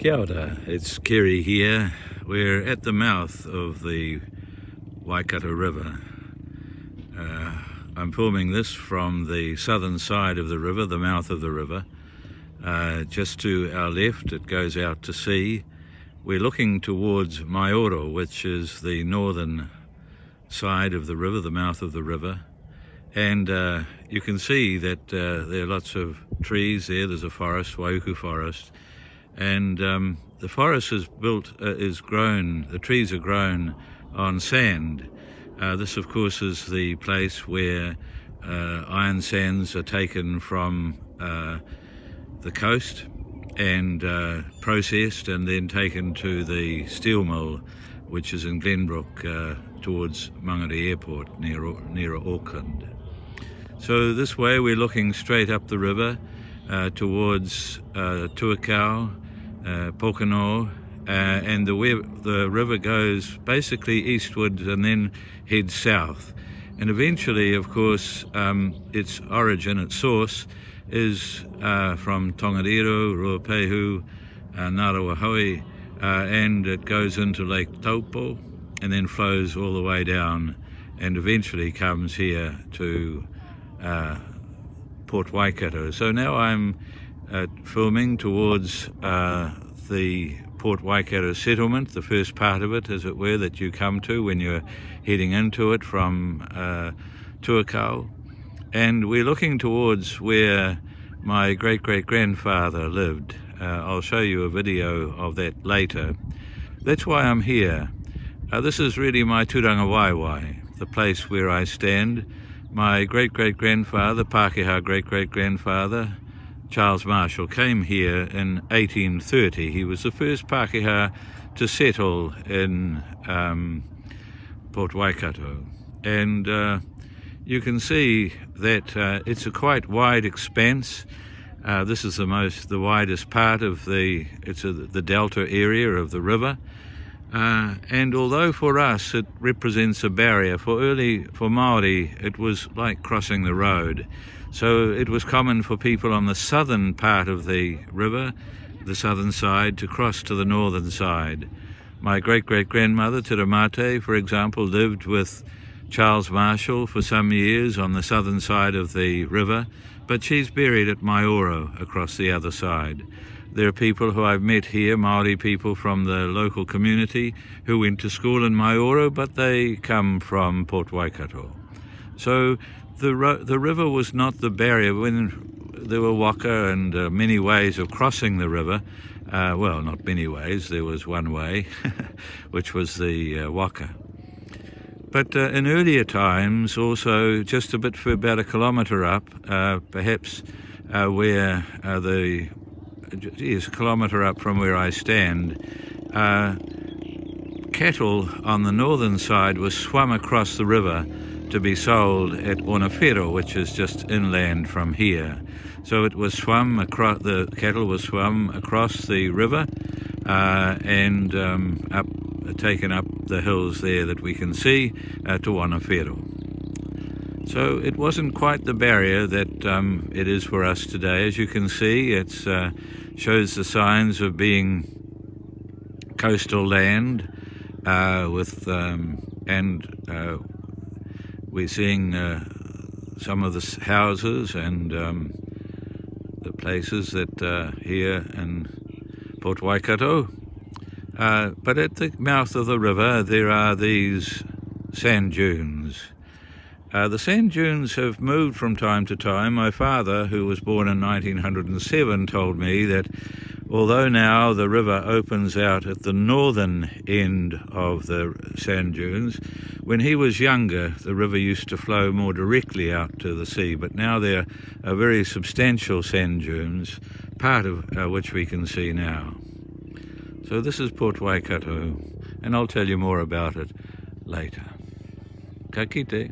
Kia ora, it's Kerry here. We're at the mouth of the Waikato River. I'm filming this from the southern side of the river, the mouth of the river. Just to our left, it goes out to sea. We're looking towards Ora, which is the northern side of the river, the mouth of the river. And you can see that there are lots of trees there. There's a forest, Waiuku forest. And the forest is grown, the trees are grown on sand. This, of course, is the place where iron sands are taken from the coast and processed and then taken to the steel mill, which is in Glenbrook towards Mangere Airport near Auckland. So this way we're looking straight up the river towards Tuakau, Pokeno, and the river goes basically eastward and then heads south. And eventually, of course, its origin, its source, is from Tongariro, Ruapehu, Ngaruahoe, and it goes into Lake Taupo and then flows all the way down and eventually comes here to Port Waikato. So now I'm filming towards the Port Waikato settlement, the first part of it, as it were, that you come to when you're heading into it from Tuakau. And we're looking towards where my great-great-grandfather lived. I'll show you a video of that later. That's why I'm here. This is really my Turanga Waiwai, the place where I stand. My great-great-grandfather, Pākehā great-great-grandfather, Charles Marshall, came here in 1830. He was the first Pākehā to settle in Port Waikato. And you can see that it's a quite wide expanse. This is the widest part of the delta area of the river. And although for us it represents a barrier, for Māori it was like crossing the road. So it was common for people on the southern part of the river, the southern side, to cross to the northern side. My great-great-grandmother, Te Mate, for example, lived with Charles Marshall for some years on the southern side of the river, but she's buried at Ora across the other side. There are people who I've met here, Māori people from the local community, who went to school in Ora, but they come from Port Waikato. So the river was not the barrier. When there were waka and many ways of crossing the river, well, not many ways, there was one way, which was the waka. But in earlier times, also just about a kilometre up, perhaps where a kilometre up from where I stand, cattle on the northern side were swum across the river to be sold at Onawhero, which is just inland from here. So it was swum across, the cattle was swum across the river and taken up the hills there that we can see to Onawhero. So it wasn't quite the barrier that it is for us today. As you can see, it shows the signs of being coastal land we're seeing some of the houses and the places that here in Port Waikato. But at the mouth of the river there are these sand dunes. The sand dunes have moved from time to time. My father, who was born in 1907, told me that although now the river opens out at the northern end of the sand dunes, when he was younger the river used to flow more directly out to the sea, but now there are very substantial sand dunes, part of which we can see now. So this is Port Waikato, and I'll tell you more about it later. Ka kite.